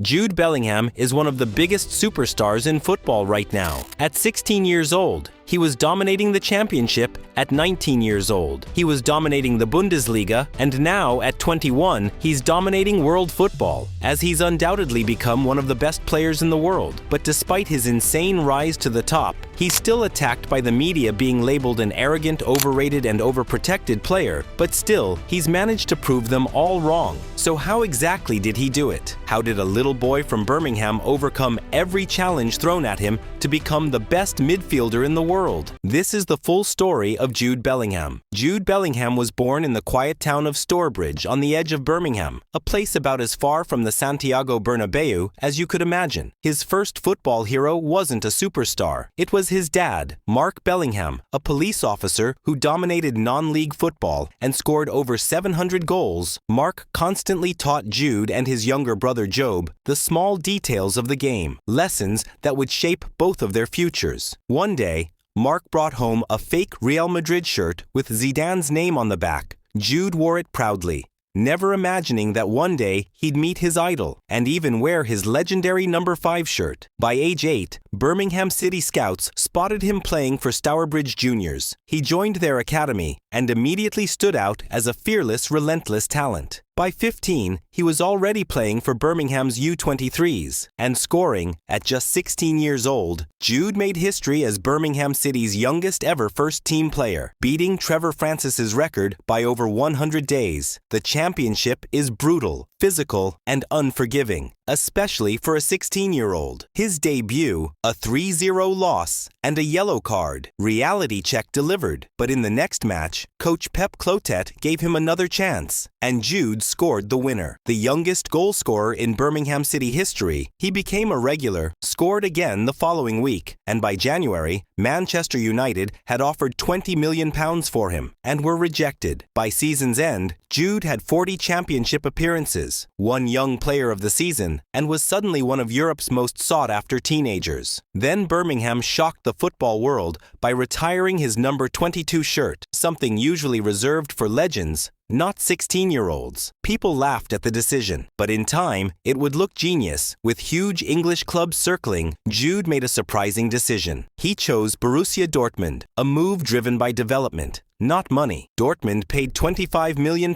Jude Bellingham is one of the biggest superstars in football right now. At 16 years old, he was dominating the championship. At 19 years old, he was dominating the Bundesliga, and now at 21, he's dominating world football, as he's undoubtedly become one of the best players in the world. But despite his insane rise to the top, he's still attacked by the media being labeled an arrogant, overrated, and overprotected player, but still, he's managed to prove them all wrong. So how exactly did he do it? How did a little boy from Birmingham overcome every challenge thrown at him to become the best midfielder in the world? This is the full story of Jude Bellingham. Jude Bellingham was born in the quiet town of Stourbridge on the edge of Birmingham, a place about as far from the Santiago Bernabeu as you could imagine. His first football hero wasn't a superstar. It was his dad, Mark Bellingham, a police officer who dominated non-league football and scored over 700 goals. Mark constantly taught Jude and his younger brother Job the small details of the game, lessons that would shape both of their futures. One day, Mark brought home a fake Real Madrid shirt with Zidane's name on the back. Jude wore it proudly, never imagining that one day he'd meet his idol and even wear his legendary number 5 shirt. By age 8, Birmingham City Scouts spotted him playing for Stourbridge Juniors. He joined their academy and immediately stood out as a fearless, relentless talent. By 15, he was already playing for Birmingham's U23s and scoring. At just 16 years old, Jude made history as Birmingham City's youngest ever first-team player, beating Trevor Francis's record by over 100 days. The championship is brutal, physical, and unforgiving, especially for a 16-year-old. His debut, a 3-0 loss, and a yellow card. Reality check delivered. But in the next match, coach Pep Clotet gave him another chance, and Jude scored the winner. The youngest goal scorer in Birmingham City history, he became a regular, scored again the following week, and by January, Manchester United had offered £20 million for him, and were rejected. By season's end, Jude had 40 championship appearances, won Young Player of the Season, and was suddenly one of Europe's most sought-after teenagers. Then Birmingham shocked the football world by retiring his number 22 shirt, something usually reserved for legends, not 16-year-olds. People laughed at the decision, but in time, it would look genius. With huge English clubs circling, Jude made a surprising decision. He chose Borussia Dortmund, a move driven by development, not money. Dortmund paid £25 million,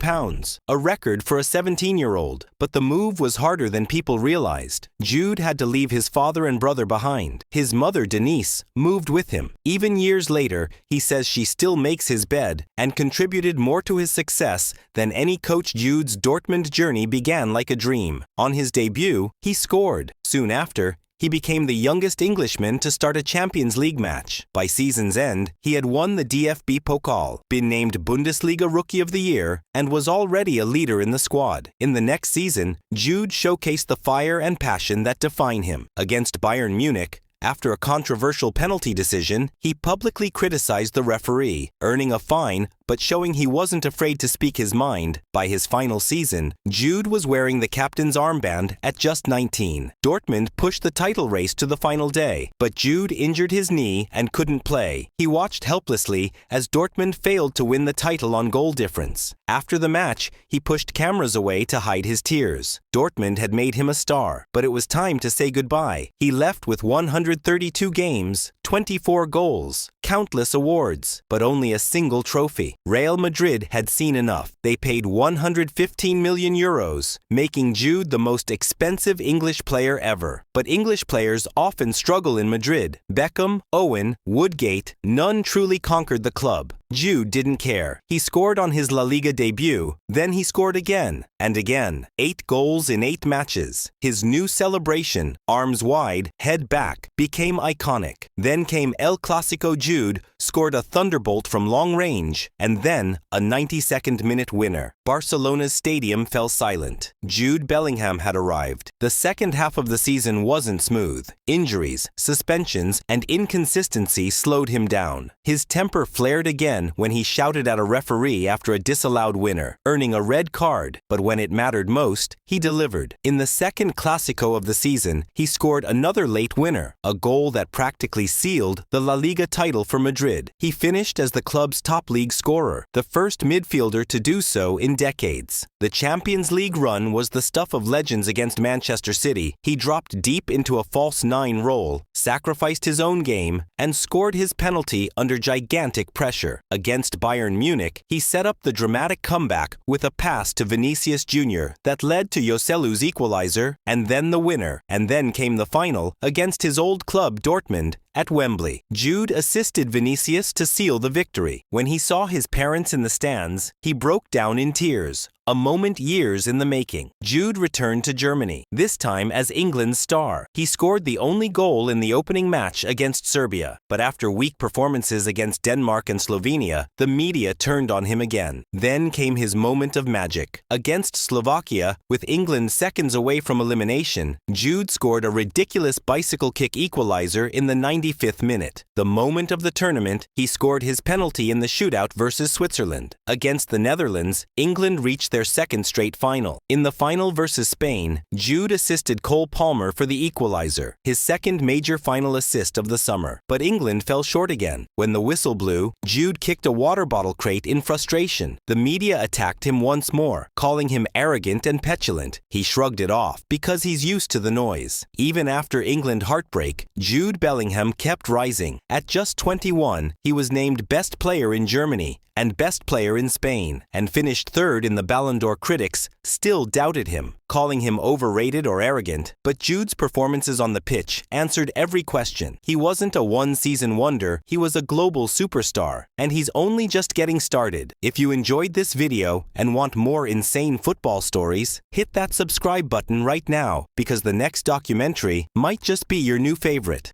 a record for a 17-year-old. But the move was harder than people realized. Jude had to leave his father and brother behind. His mother, Denise, moved with him. Even years later, he says she still makes his bed and contributed more to his success than any coach. Jude's Dortmund journey began like a dream. On his debut, he scored. Soon after, he became the youngest Englishman to start a Champions League match. By season's end, he had won the DFB Pokal, been named Bundesliga Rookie of the Year, and was already a leader in the squad. In the next season, Jude showcased the fire and passion that define him. Against Bayern Munich, after a controversial penalty decision, he publicly criticized the referee, earning a fine but showing he wasn't afraid to speak his mind. By his final season, Jude was wearing the captain's armband at just 19. Dortmund pushed the title race to the final day, but Jude injured his knee and couldn't play. He watched helplessly as Dortmund failed to win the title on goal difference. After the match, he pushed cameras away to hide his tears. Dortmund had made him a star, but it was time to say goodbye. He left with 132 games, 24 goals, countless awards, but only a single trophy. Real Madrid had seen enough. They paid €115 million, making Jude the most expensive English player ever. But English players often struggle in Madrid. Beckham, Owen, Woodgate, none truly conquered the club. Jude didn't care. He scored on his La Liga debut, then he scored again and again. 8 goals in 8 matches. His new celebration, arms wide, head back, became iconic. Then came El-classico. Jude scored a thunderbolt from long range, and then a 92nd minute winner. Barcelona's stadium fell silent. Jude Bellingham had arrived. The second half of the season wasn't smooth. Injuries, suspensions, and inconsistency slowed him down. His temper flared again began when he shouted at a referee after a disallowed winner, earning a red card, but when it mattered most, he delivered. In the second Clásico of the season, he scored another late winner, a goal that practically sealed the La Liga title for Madrid. He finished as the club's top league scorer, the first midfielder to do so in decades. The Champions League run was the stuff of legends against Manchester City. He dropped deep into a false nine role, sacrificed his own game, and scored his penalty under gigantic pressure. Against Bayern Munich, he set up the dramatic comeback with a pass to Vinicius Jr. that led to Joselu's equalizer, and then the winner, and then came the final against his old club Dortmund at Wembley. Jude assisted Vinicius to seal the victory. When he saw his parents in the stands, he broke down in tears. A moment years in the making. Jude returned to Germany, this time as England's star. He scored the only goal in the opening match against Serbia, but after weak performances against Denmark and Slovenia, the media turned on him again. Then came his moment of magic. Against Slovakia, with England seconds away from elimination, Jude scored a ridiculous bicycle kick equalizer in the 95th minute. The moment of the tournament, he scored his penalty in the shootout versus Switzerland. Against the Netherlands, England reached their second straight final. In the final versus Spain, Jude assisted Cole Palmer for the equalizer, his second major final assist of the summer. But England fell short again. When the whistle blew, Jude kicked a water bottle crate in frustration. The media attacked him once more, calling him arrogant and petulant. He shrugged it off because he's used to the noise. Even after England heartbreak, Jude Bellingham kept rising. At just 21, he was named best player in Germany and best player in Spain, and finished third in the Ballon d'Or. Critics still doubted him, calling him overrated or arrogant, but Jude's performances on the pitch answered every question. He wasn't a one-season wonder, he was a global superstar, and he's only just getting started. If you enjoyed this video and want more insane football stories, hit that subscribe button right now, because the next documentary might just be your new favorite.